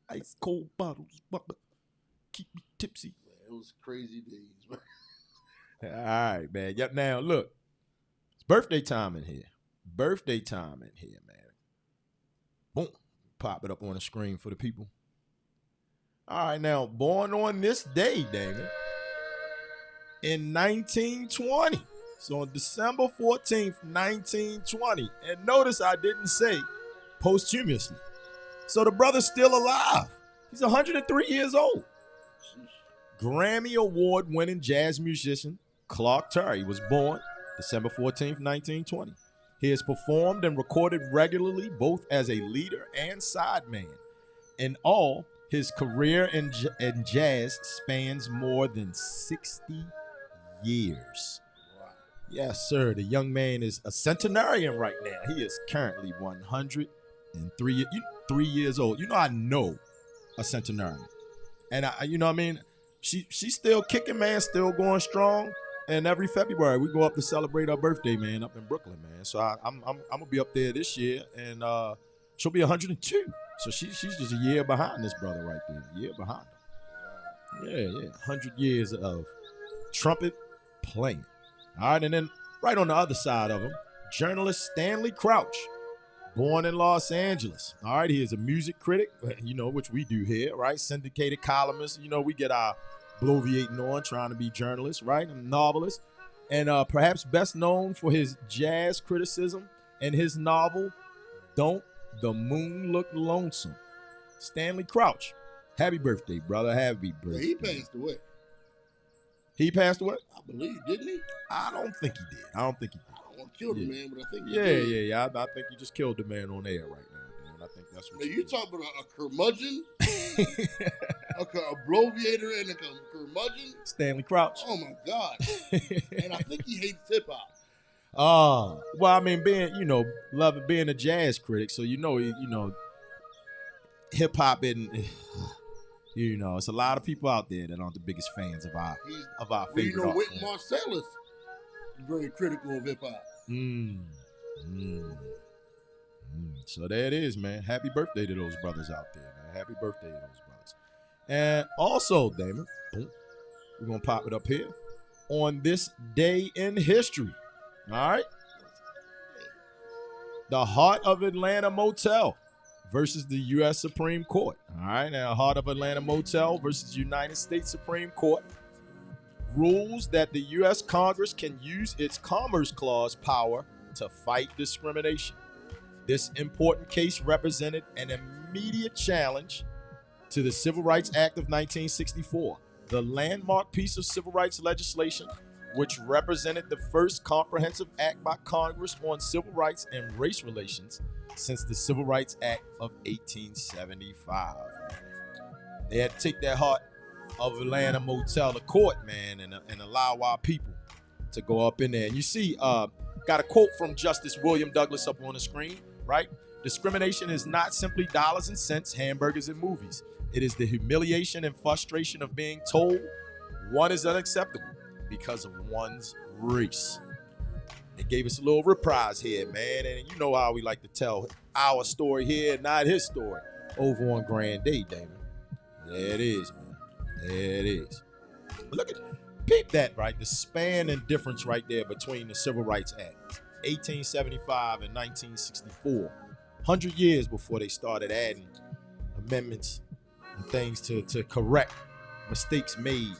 Ice cold bottles, vodka. Keep me tipsy. Man, it was crazy days, man. All right, man. Yep. Now look, it's birthday time in here. Man. Boom. Pop it up on the screen for the people. All right, now, born on this day, Damon, in 1920. So on December 14th, 1920. And notice I didn't say posthumously. So the brother's still alive. He's 103 years old. Grammy Award-winning jazz musician Clark Terry was born December 14th, 1920. He has performed and recorded regularly both as a leader and sideman. In all, his career in jazz spans more than 60 years. Wow. Yes, sir. The young man is a centenarian right now. He is currently 103 years old. You know, I know a centenarian. And you know what I mean? She's still kicking, man, still going strong. And every February, we go up to celebrate her birthday, man, up in Brooklyn, man. So I'm going to be up there this year, and she'll be 102. So she's just a year behind this brother right there, a year behind him. Yeah, 100 years of trumpet playing. All right, and then right on the other side of him, journalist Stanley Crouch, born in Los Angeles. All right, he is a music critic, you know, which we do here, right? Syndicated columnist. You know, we get our Bloviate on, trying to be journalists, right? A novelist, and perhaps best known for his jazz criticism and his novel, Don't the Moon Look Lonesome? Stanley Crouch. Happy birthday, brother. Happy birthday. He passed away. He passed away? I believe, didn't he? I don't think he did. I don't want to kill the man, but I think he did. Yeah. I think you just killed the man on air right now. I think that's what you talking about a curmudgeon? a bloviator and a curmudgeon? Stanley Crouch. Oh, my God. And I think he hates hip-hop. Well, I mean, loving being a jazz critic, so hip-hop isn't, it's a lot of people out there that aren't the biggest fans of our favorite art. Whit Marsalis is very critical of hip-hop. So there it is, man. Happy birthday to those brothers out there, man. Happy birthday to those brothers. And also, Damon, boom, we're going to pop it up here. On this day in history, all right? The Heart of Atlanta Motel versus the U.S. Supreme Court. All right, now Heart of Atlanta Motel versus United States Supreme Court rules that the U.S. Congress can use its Commerce Clause power to fight discrimination. This important case represented an immediate challenge to the Civil Rights Act of 1964, the landmark piece of civil rights legislation which represented the first comprehensive act by Congress on civil rights and race relations since the Civil Rights Act of 1875. They had to take that Heart of Atlanta Motel to court, man, and allow our people to go up in there. And you see, got Got a quote from Justice William Douglas up on the screen, right? Discrimination is not simply dollars and cents, hamburgers and movies. It is the humiliation and frustration of being told one is unacceptable because of one's race. They gave us a little reprise here, man. And you know how we like to tell our story here, not his story, over on Grand Day, Damon. There it is, man. There it is. Look at, peep that, right? The span and difference right there between the Civil Rights Act, 1875 and 1964. 100 years before they started adding amendments and things to correct mistakes made.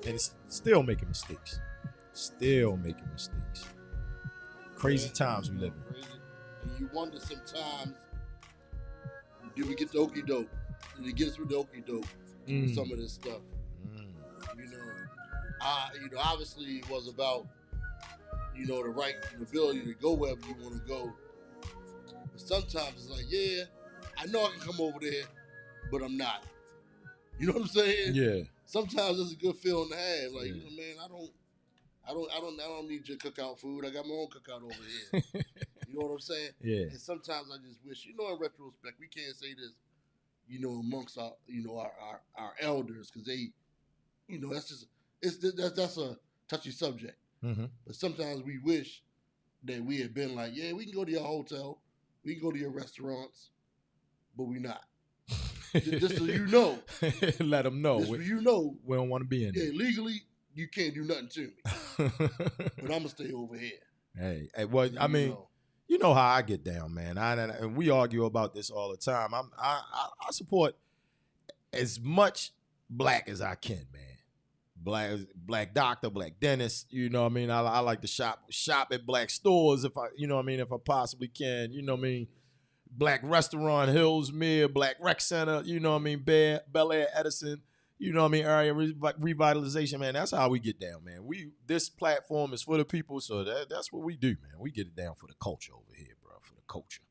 And it's still making mistakes. Still making mistakes. Crazy times we live in. And you wonder sometimes, did we get the okie doke? Did it get us with the okie doke? Some of this stuff. Obviously it was about, the right and the ability to go wherever you want to go. But sometimes it's like, yeah, I know I can come over there, but I'm not. You know what I'm saying? Yeah. Sometimes it's a good feeling to have. Like, man, I don't need your cookout food. I got my own cookout over here. You know what I'm saying? Yeah. And sometimes I just wish, in retrospect, we can't say this, amongst our, our elders, because they, that's a touchy subject. Mm-hmm. But sometimes we wish that we had been like, yeah, we can go to your hotel, we can go to your restaurants, but we not. Just so you know. Let them know. Just so you know. We don't want to be in there. Yeah, legally, you can't do nothing to me. But I'm going to stay over here. Hey, well, I mean, you know how I get down, man. And we argue about this all the time. I support as much black as I can, man. Black doctor, black dentist, you know what I mean? I like to shop at black stores if I, if I possibly can, Black restaurant, Hillsmere, Black rec center, Bel Air, Edison, area revitalization, man. That's how we get down, man. This platform is for the people, so that's what we do, man. We get it down for the culture over here, bro, for the culture.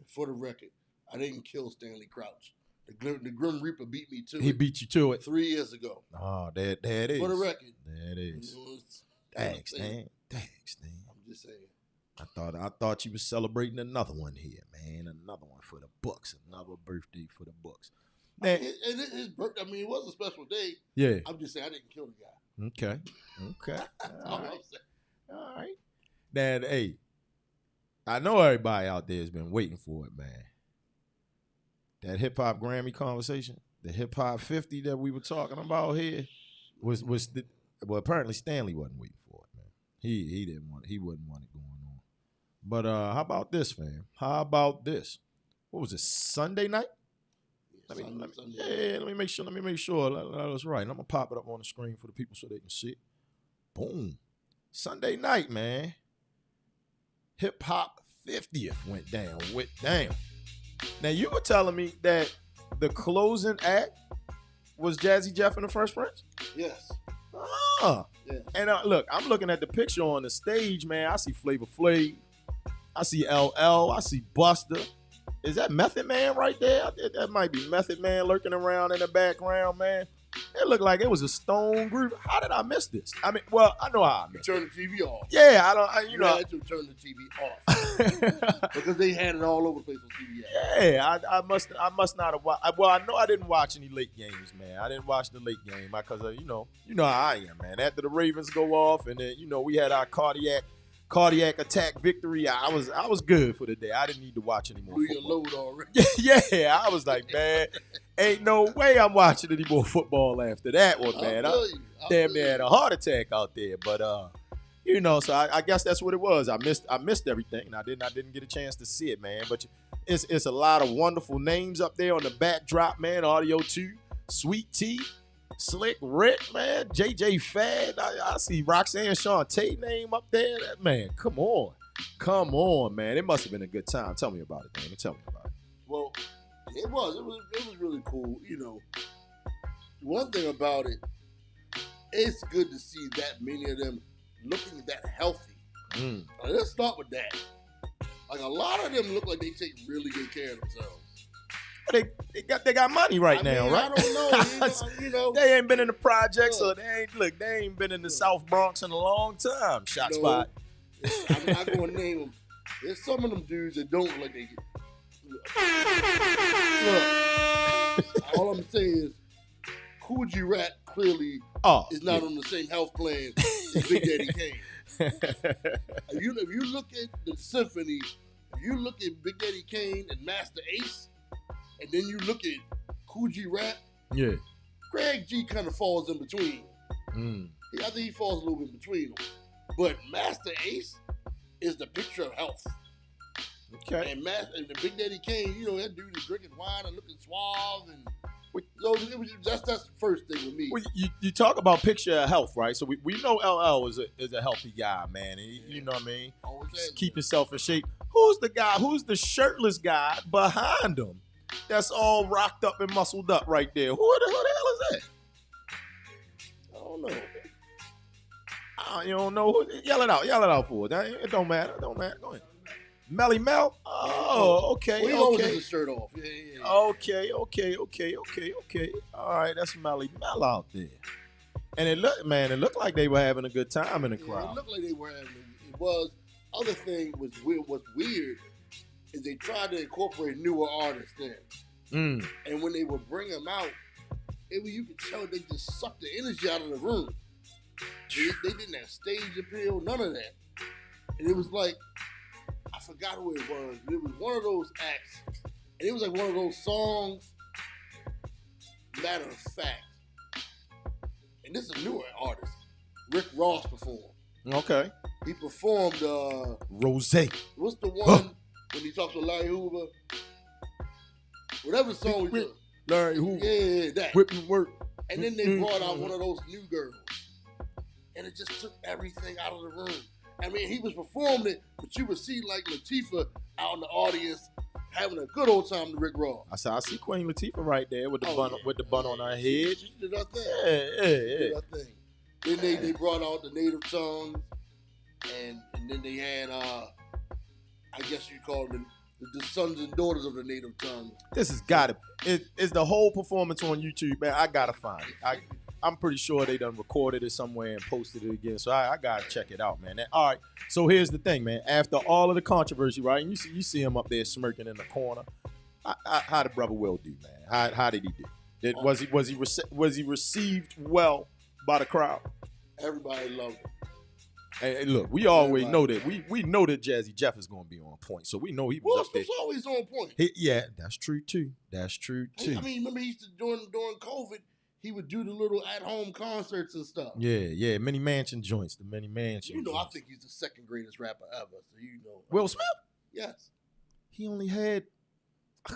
For the record, I didn't kill Stanley Crouch. The Grim Reaper beat me to it. He beat you to it 3 years ago. Oh, there it is. For the record. There it is. Thanks, man. Thanks, man. I'm just saying. I thought you was celebrating another one here, man. Another one for the books. Another birthday for the books. Man, his birthday, it was a special day. Yeah. I'm just saying I didn't kill the guy. Okay. All right. Then, hey, I know everybody out there has been waiting for it, man. That hip-hop Grammy conversation, the hip-hop 50 that we were talking about here, was apparently Stanley wasn't waiting for it, man. He wouldn't want it going on. But how about this, fam? How about this? What was it, Sunday night? Let me make sure. That was right. And I'm going to pop it up on the screen for the people so they can see it. Boom. Sunday night, man. Hip-hop 50th went down. Now, you were telling me that the closing act was Jazzy Jeff and the Fresh Prince? Yes. Ah. Yeah. And look, I'm looking at the picture on the stage, man. I see Flavor Flav. I see LL. I see Buster. Is that Method Man right there? That might be Method Man lurking around in the background, man. It looked like it was a stone group. How did I miss this? I know how I missed it. Turn the TV off. Yeah, you had to turn the TV off. Because they had it all over the place on TV. Yeah, I must not have watched. Well, I know I didn't watch any late games, man. I didn't watch the late game because you know how I am, man. After the Ravens go off and then, we had our cardiac attack victory. I was good for the day. I didn't need to watch any more football. Your load already. Yeah, I was like, man, ain't no way I'm watching any more football after that one, man. I damn near had a heart attack out there. But so I guess that's what it was. I missed everything, and I didn't get a chance to see it, man. But it's a lot of wonderful names up there on the backdrop, man. Audio 2, Sweet Tea, Slick Rick, man, JJ Fad. I see Roxanne Shante name up there. That, man, come on, man. It must have been a good time. Tell me about it, man. Tell me about it. Well, it was really cool. One thing about it, it's good to see that many of them looking that healthy. Let's start with that. Like, a lot of them look like they take really good care of themselves. They got money right now, right? I don't know. You know, they ain't been in the projects, or they ain't been in the South Bronx in a long time. Shot spot. I'm not gonna name them. There's some of them dudes that don't look like they. Look, all I'm saying is, Kool G Rap clearly is not on the same health plan as Big Daddy Kane. If you look at the symphony, if you look at Big Daddy Kane and Master Ace, and then you look at Kool G Rap, Greg G kind of falls in between. I think he falls a little bit in between them. But Master Ace is the picture of health. Okay. And the Big Daddy Kane, you know, that dude is drinking wine and looking suave, and that's the first thing with me. Well, you talk about picture of health, right? So we know LL is a healthy guy, man. And you know what I mean? Keep himself in shape. Who's the shirtless guy behind him that's all rocked up and muscled up right there? Who the hell is that? I don't know. You don't know? Yell it out for it. It don't matter. Go ahead. Melly Mel? Oh, okay. Well, he always has his shirt off. Yeah. Okay. All right, that's Melly Mel out there. And it looked like they were having a good time in the crowd. It looked like they were having it was. Other thing was what's weird is they tried to incorporate newer artists in. And when they would bring them out, you could tell they just sucked the energy out of the room. They didn't have stage appeal, none of that. And it was like, I forgot who it was, but it was one of those acts. And it was like one of those songs, matter of fact. And this is a newer artist. Rick Ross performed. Okay. He performed Rosé. What's the one when he talks to Larry Hoover? Whatever song we Larry Hoover. Yeah, that. Whip and work. And then they brought out one of those new girls. And it just took everything out of the room. I mean, he was performing it, but you would see like Latifah out in the audience having a good old time to Rick Ross. I see Queen Latifah right there with the bun on her head. She did her thing. Yeah. Did her thing. Then they brought out the native tongues, and then they had I guess you call them the sons and daughters of the native tongue. This has got to. It's the whole performance on YouTube, man. I gotta find it. I'm pretty sure they done recorded it somewhere and posted it again. So I gotta check it out, man. All right. So here's the thing, man. After all of the controversy, right? And you see him up there smirking in the corner. How did Brother Will do, man? How did he do? Was he received well by the crowd? Everybody loved him. Hey, look, we always know that we know that Jazzy Jeff is going to be on point, so we know he was up there. Will always on point. Yeah, that's true too. I mean, remember he used to during COVID, he would do the little at-home concerts and stuff. Yeah, many mansion joints, the many mansion. You know, joints. I think he's the second greatest rapper ever. So you know, Will Smith. Yes, he only had.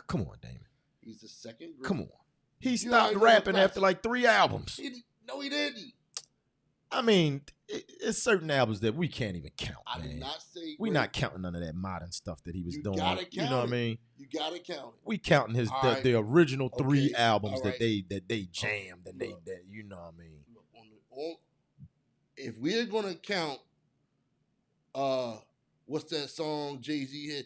Come on, Damon. He's the second greatest. Come on, he stopped rapping after like 3 albums. No, he didn't. I mean, it's certain albums that we can't even count. I did not say we're not counting none of that modern stuff that he was doing. Gotta count you know what I mean? You gotta count it. We counting the original 3 albums that they jammed and that you know what I mean. If we're gonna count, what's that song Jay-Z had?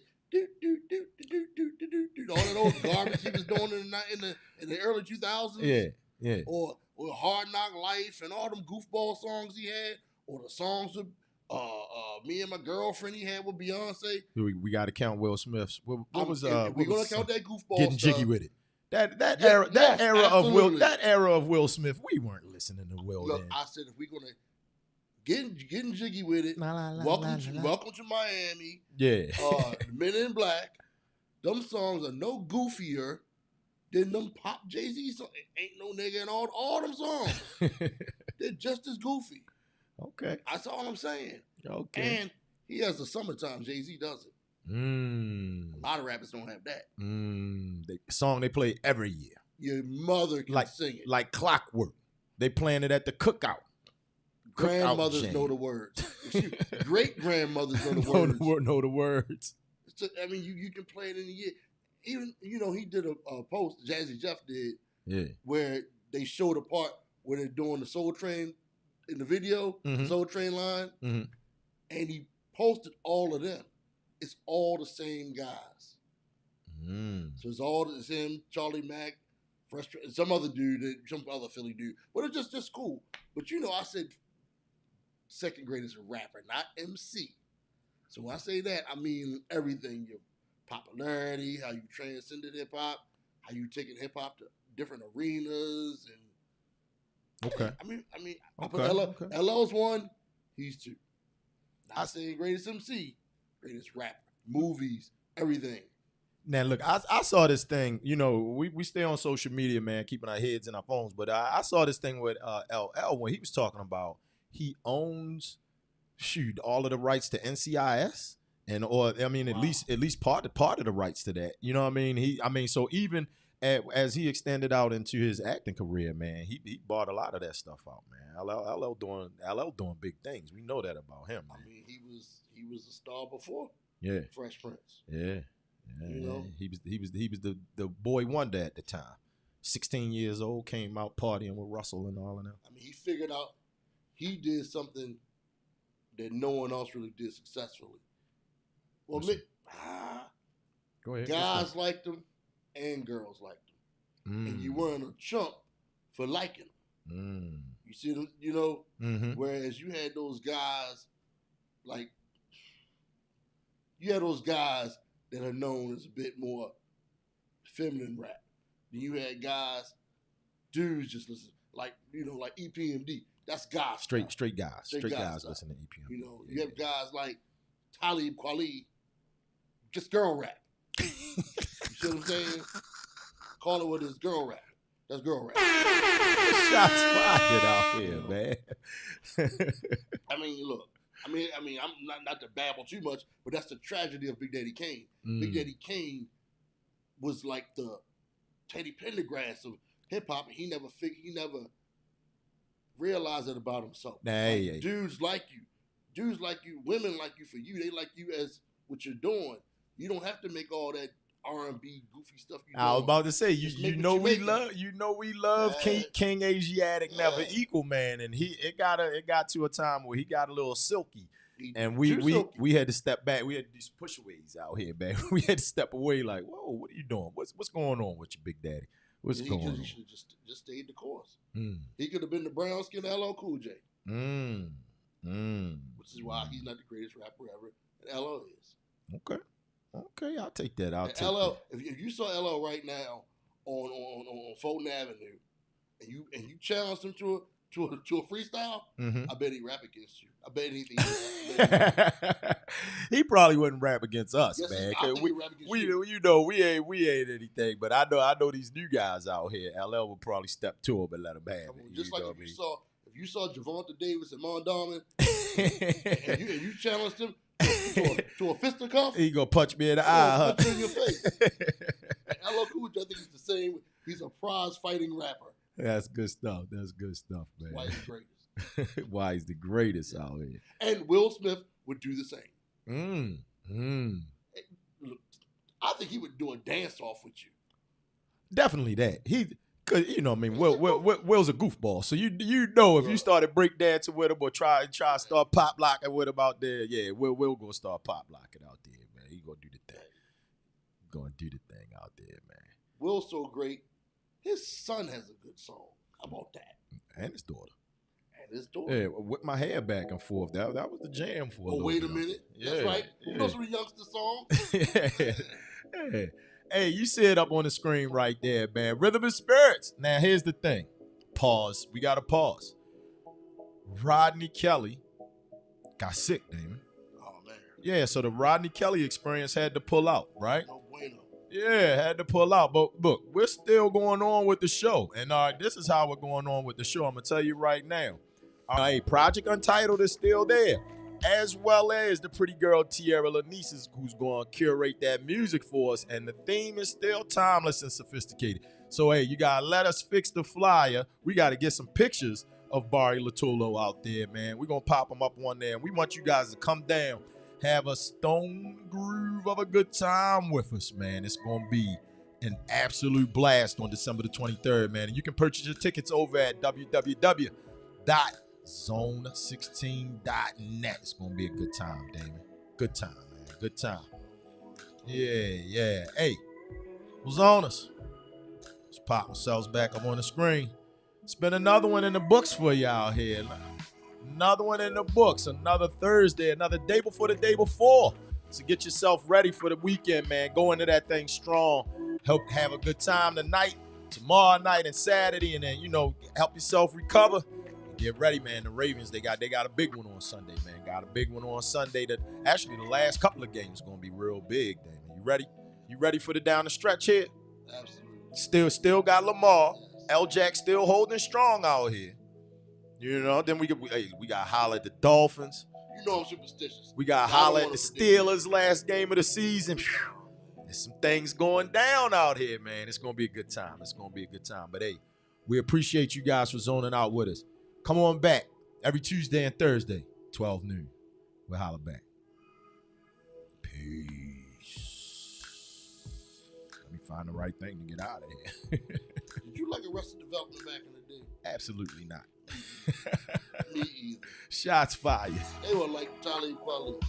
All of those garbage he was doing in the early 2000s. Yeah. Or Hard Knock Life and all them goofball songs he had, or the songs with Me and My Girlfriend he had with Beyonce. We got to count Will Smith's. What was we're gonna count that goofball getting stuff. jiggy with it. That era of Will Smith, we weren't listening to Will. Look, then. I said if we're gonna getting jiggy with it, welcome to Miami. Yeah. Men in Black. Them songs are no goofier than them pop Jay-Z songs. Ain't no nigga in all them songs. They're just as goofy. Okay. That's all I'm saying. Okay. And he has the summertime. Jay-Z doesn't. A lot of rappers don't have that. The song they play every year. Your mother can sing it. Like clockwork. They playing it at the cookout. Grandmothers know the words. Great grandmothers know the words. Know the words. I mean, you can play it in a year. Even, he did a post, Jazzy Jeff did, where they showed a part where they're doing the Soul Train in the video, Soul Train line, and he posted all of them. It's all the same guys. So it's him, Charlie Mack, some other dude, some other Philly dude. But it's just cool. But I said second greatest rapper, not MC. So when I say that, I mean everything: your popularity, how you transcended hip hop, how you taking hip hop to different arenas, and okay. I put LL's one, he's two. Not saying greatest MC, greatest rapper, movies, everything. Now look, I saw this thing. We stay on social media, man, keeping our heads in our phones. But I saw this thing with LL when he was talking about he owns all of the rights to NCIS at least part of the rights to that. You know what I mean? So even as he extended out into his acting career, man, he bought a lot of that stuff out, man. LL doing big things. We know that about him, man. I mean, he was a star before. Yeah. Fresh Prince. Yeah. He was the boy wonder at the time. 16 years old, came out partying with Russell and all of them. I mean, he figured out he did something that no one else really did successfully. Well, go ahead. Guys liked him and girls liked him. And you weren't a chump for liking him. You see them, Mm-hmm. Whereas you had those guys that are known as a bit more feminine rap. Then you had dudes just listen, like EPMD. That's guys. Straight guys. Straight guys listen to EPMD. You have guys like Talib Kweli, just girl rap. You see what I'm saying? Call it what it is, girl rap. That's girl rap. Shots fired out here, man. I mean, look. I'm not to babble too much, but that's the tragedy of Big Daddy Kane. Big Daddy Kane was like the Teddy Pendergrass of hip hop, and he never realized it about himself. Dudes like you, women like you for you. They like you as what you're doing. You don't have to make all that R&B goofy stuff. I was about to say, we love King Asiatic Never Equal, man, and it got to a time where he got a little silky, and we had to step back. We had to do some pushaways out here, man. We had to step away, like, whoa, what are you doing? What's going on with your Big Daddy? What's going on? He should have just stayed the course. He could have been the brown skin LL Cool J. Which is why he's not the greatest rapper ever, and LL is. Okay, I'll take that. If you saw LL right now on Fulton Avenue, and you challenged him to a freestyle, I bet he'd rap against you. I bet anything. He probably wouldn't rap against us, yes, man. We ain't anything, but I know these new guys out here. LL would probably step to him and let him have it. Just like if you saw Javonte Davis and Mondawmin, and you challenged him to a fisticuff, he gonna punch me in the eye. Punch you in your face. LL Cool J, I think he's the same. He's a prize fighting rapper. That's good stuff. That's good stuff, man. Why he's the greatest. Why he's the greatest out here. And Will Smith would do the same. Look, I think he would do a dance off with you. Definitely that. Cause Will's a goofball. So you if you started break dancing with him or try to start pop locking with him out there, Will gonna start pop locking out there, man. He gonna do the thing. Gonna do the thing out there, man. Will's so great. His son has a good song. How about that? And his daughter. Yeah, whip my hair back and forth. That was the jam for a little wait bit. A minute. Yeah, that's right. Yeah. You know some of the youngster songs? Hey, you see it up on the screen right there, man. Rhythm and Spirits. Now, here's the thing. Pause. We got to pause. Rodney Kelly got sick, Damon. Oh, man. Yeah, so the Rodney Kelly experience had to pull out, right? No bueno. Yeah, had to pull out. But look, we're still going on with the show. And this is how we're going on with the show. I'm going to tell you right now. Project Untitled is still there, as well as the pretty girl Tierra Lanises, who's going to curate that music for us. And the theme is still timeless and sophisticated. So, you got to let us fix the flyer. We got to get some pictures of Barry Latulo out there, man. We're going to pop them up on there. And we want you guys to come down, have a stone groove of a good time with us, man. It's going to be an absolute blast on December the 23rd, man. And you can purchase your tickets over at www.zone16.net. It's going to be a good time, Damon. Good time, man. Good time. Yeah. Hey, Who's on us? Let's pop ourselves back up on the screen. It's been another one in the books for you out here. Another one in the books. Another Thursday. Another day before the day before. So get yourself ready for the weekend, man. Go into that thing strong. Have a good time tonight, tomorrow night, and Saturday. And then, help yourself recover. Get ready, man. The Ravens, they got a big one on Sunday, man. Got a big one on Sunday. That actually the last couple of games going to be real big, Damon. You ready? You ready for the down the stretch here? Absolutely. Still got Lamar. L-Jack still holding strong out here. Then we got holler at the Dolphins. I'm superstitious. We got holler at the Steelers last game of the season. There's some things going down out here, man. It's going to be a good time. But, hey, we appreciate you guys for zoning out with us. Come on back every Tuesday and Thursday, 12 noon. We'll holler back. Peace. Let me find the right thing to get out of here. Did you like Arrested Development back in the day? Absolutely not. Me either. Shots fired. They were like Charlie Qualley.